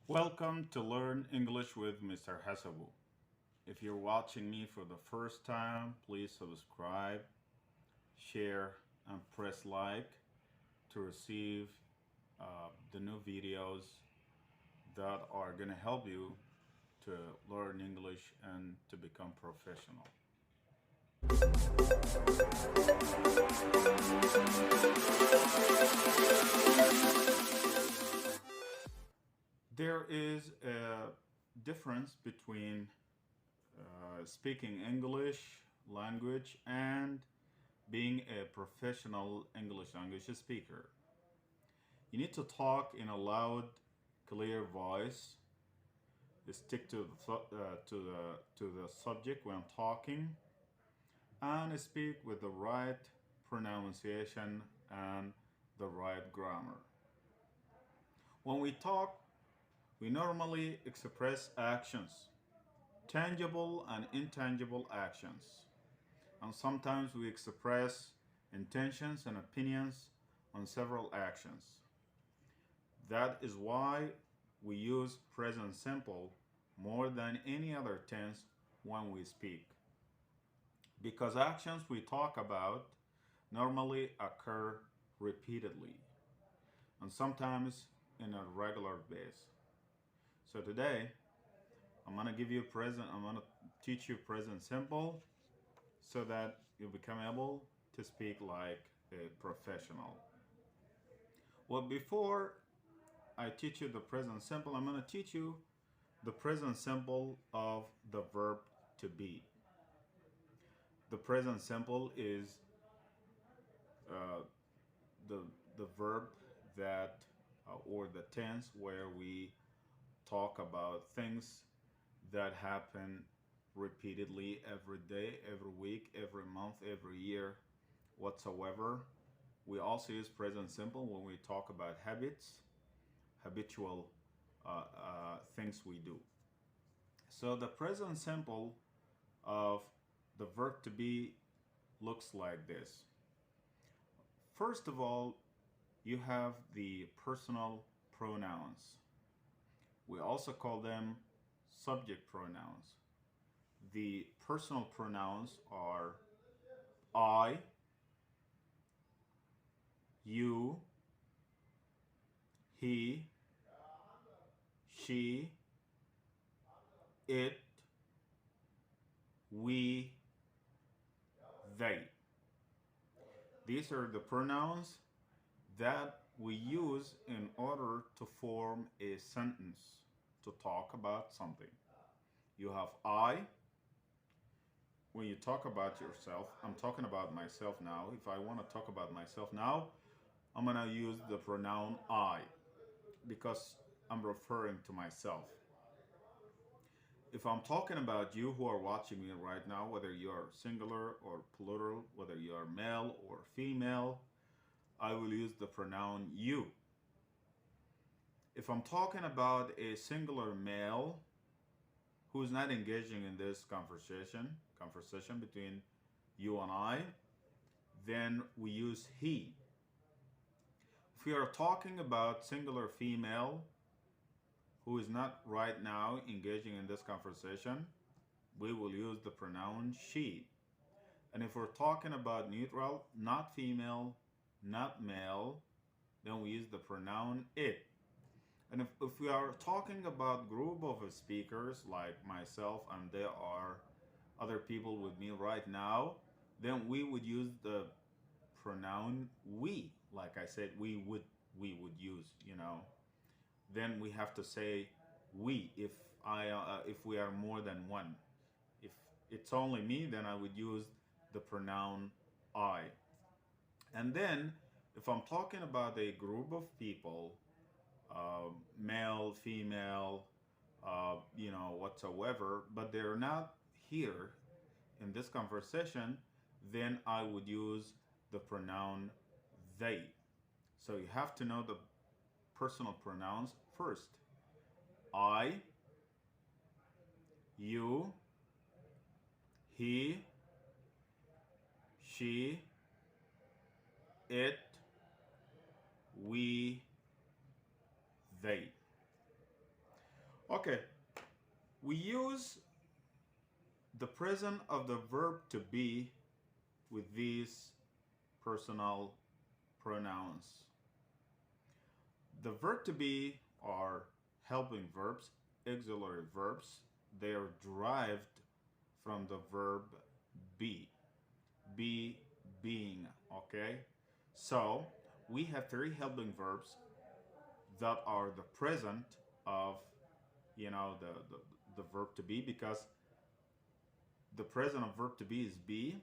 Welcome to Learn English with Mr. Hasabu. If you're watching me for the first time, please subscribe, share, and press like to receive the new videos that are going to help you to learn English and to become professional. There is a difference between speaking English language and being a professional English language speaker. You need to talk in a loud, clear voice. Stick to the subject when talking, and speak with the right pronunciation and the right grammar. When we talk, we normally express actions, tangible and intangible actions, and sometimes we express intentions and opinions on several actions. That is why we use present simple more than any other tense when we speak. Because actions we talk about normally occur repeatedly and sometimes in a regular basis. So today I'm gonna teach you present simple so that you become able to speak like a professional. Well, before I teach you the present simple, I'm gonna teach you the present simple of the verb to be. The present simple is uh, the the verb that or the tense where we talk about things that happen repeatedly every day, every week, every month, every year, whatsoever. We also use present simple when we talk about habits, habitual things we do. So the present simple of the verb to be looks like this. First of all, you have the personal pronouns. We also call them subject pronouns. The personal pronouns are I, you, he, she, it, we, they. These are the pronouns that we use in order to form a sentence to talk about something. You have I. When you talk about yourself, I'm talking about myself now. If I want to talk about myself now, I'm going to use the pronoun I because I'm referring to myself. If I'm talking about you who are watching me right now, whether you're singular or plural, whether you are male or female, I will use the pronoun you. If I'm talking about a singular male who's not engaging in this conversation between you and I, then we use he. If we are talking about singular female who is not right now engaging in this conversation, we will use the pronoun she. And if we're talking about neutral, not female, not male, then we use the pronoun it. And if we are talking about group of speakers like myself and there are other people with me right now, then we would use the pronoun we. Like I said, we would use, Then we have to say we if we are more than one. If it's only me, then I would use the pronoun I. And then if I'm talking about a group of people, male, female, whatsoever, but they're not here in this conversation, then I would use the pronoun they. So you have to know the personal pronouns first. I, you, he, she, it, we, they. Okay, we use the present of the verb to be with these personal pronouns. The verb to be are helping verbs, auxiliary verbs. They are derived from the verb be. Be, being, okay? So we have three helping verbs that are the present of, the verb to be, because the present of verb to be is be,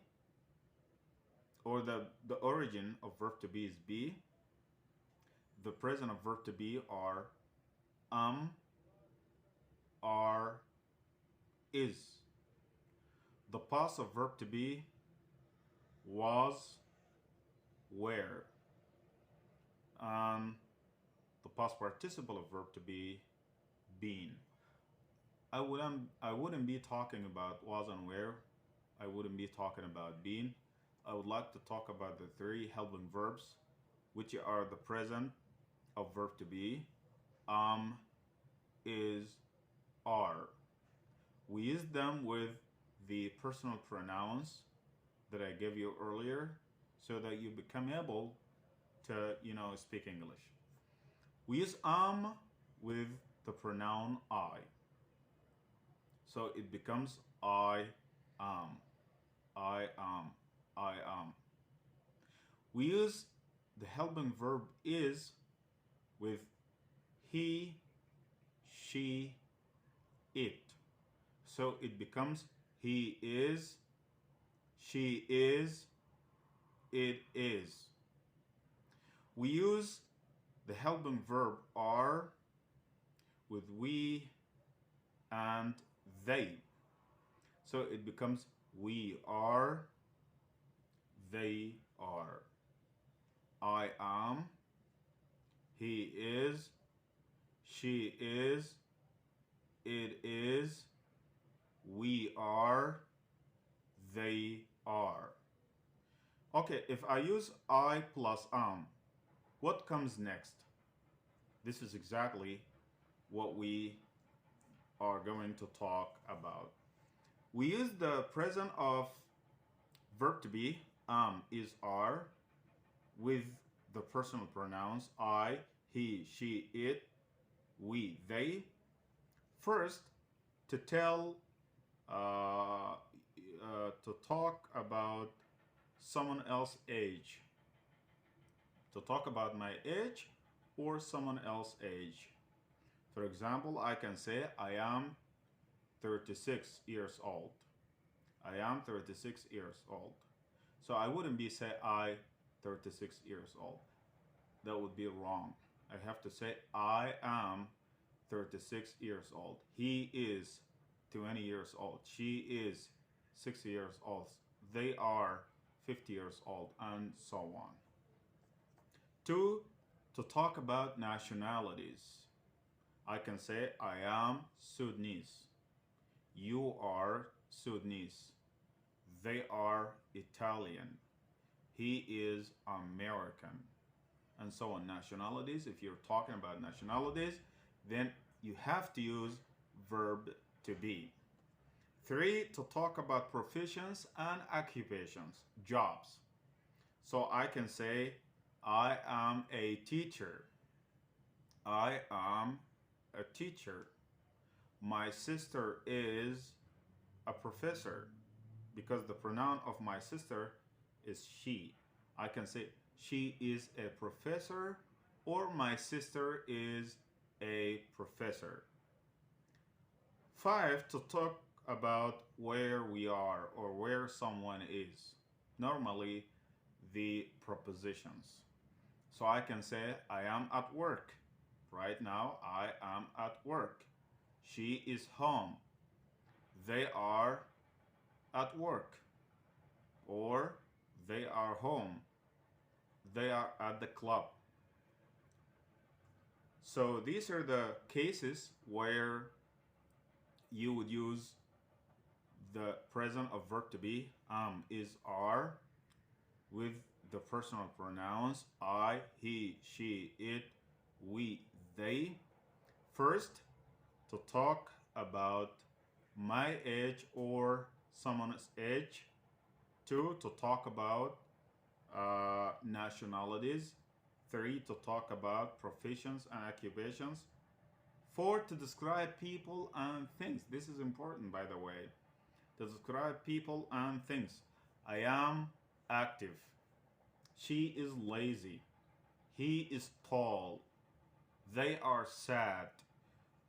or the origin of verb to be is be. The present of verb to be um, are, is. The past of verb to be was, were. The past participle of verb to be, been. I wouldn't be talking about was and were. I wouldn't be talking about been. I would like to talk about the three helping verbs, which are the present of verb to be, is, are. We use them with the personal pronouns that I gave you earlier so that you become able to, speak English. We use with the pronoun I. So it becomes I am. I am. I am. We use the helping verb is with he, she, it. So it becomes he is, she is, it is. We use the helping verb are with we and they. So it becomes we are, they are. I am, he is, she is, it is, we are, they are. Okay, if I use I plus what comes next? This is exactly what we are going to talk about. We use the present of verb to be, is, are, with the personal pronouns I, he, she, it, we, they. First, to tell, to talk about someone else's age. To talk about my age or someone else's age. For example, I can say I am 36 years old. I am 36 years old. So I wouldn't be say I 36 years old. That would be wrong. I have to say I am 36 years old. He is 20 years old. She is 60 years old. They are 50 years old, and so on. Two, to talk about nationalities. I can say I am Sudanese. You are Sudanese. They are Italian. He is American. And so on. Nationalities, if you're talking about nationalities, then you have to use verb to be. Three, to talk about professions and occupations, jobs. So I can say, I am a teacher. I am a teacher. My sister is a professor, because the pronoun of my sister is she. I can say she is a professor, or my sister is a professor. Five, to talk about where we are or where someone is. Normally, the prepositions. So I can say, I am at work. Right now, I am at work. She is home. They are at work. Or they are home. They are at the club. So these are the cases where you would use the present of verb to be, is, are, with the personal pronouns I, he, she, it, we, they. First, to talk about my age or someone's age. 2, to talk about nationalities. 3, to talk about professions and occupations. 4, to describe people and things. This is important, by the way. To describe people and things. I am active. She is lazy. He is tall. They are sad.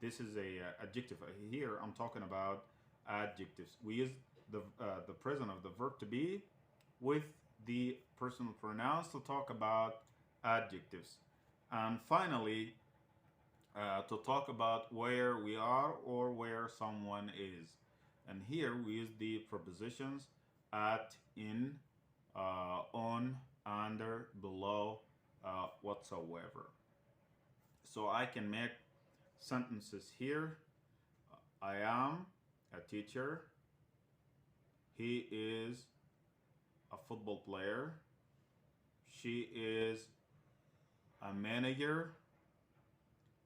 This is a adjective. Here I'm talking about adjectives. We use the present of the verb to be with the personal pronouns to talk about adjectives. And finally, to talk about where we are or where someone is. And here we use the prepositions at, in, on, under, below, whatsoever. So I can make sentences here. I am a teacher. He is a football player. She is a manager.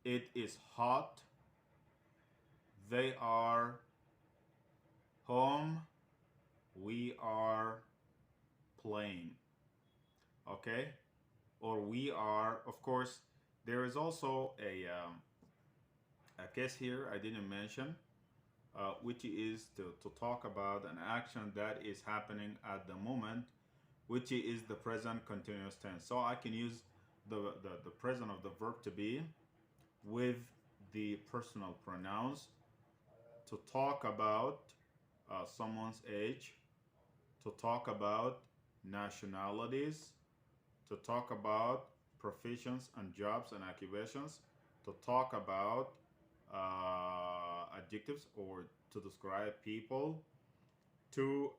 It is hot. They are home. We are playing. Okay? Or we are, of course, there is also a case here I didn't mention, which is to talk about an action that is happening at the moment, which is the present continuous tense. So I can use the present of the verb to be with the personal pronouns to talk about someone's age, to talk about nationalities, to talk about professions and jobs and occupations, to talk about adjectives or to describe people, to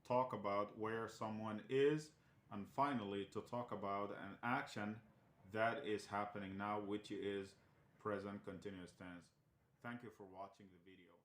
talk about where someone is, and finally to talk about an action that is happening now, which is present continuous tense. Thank you for watching the video.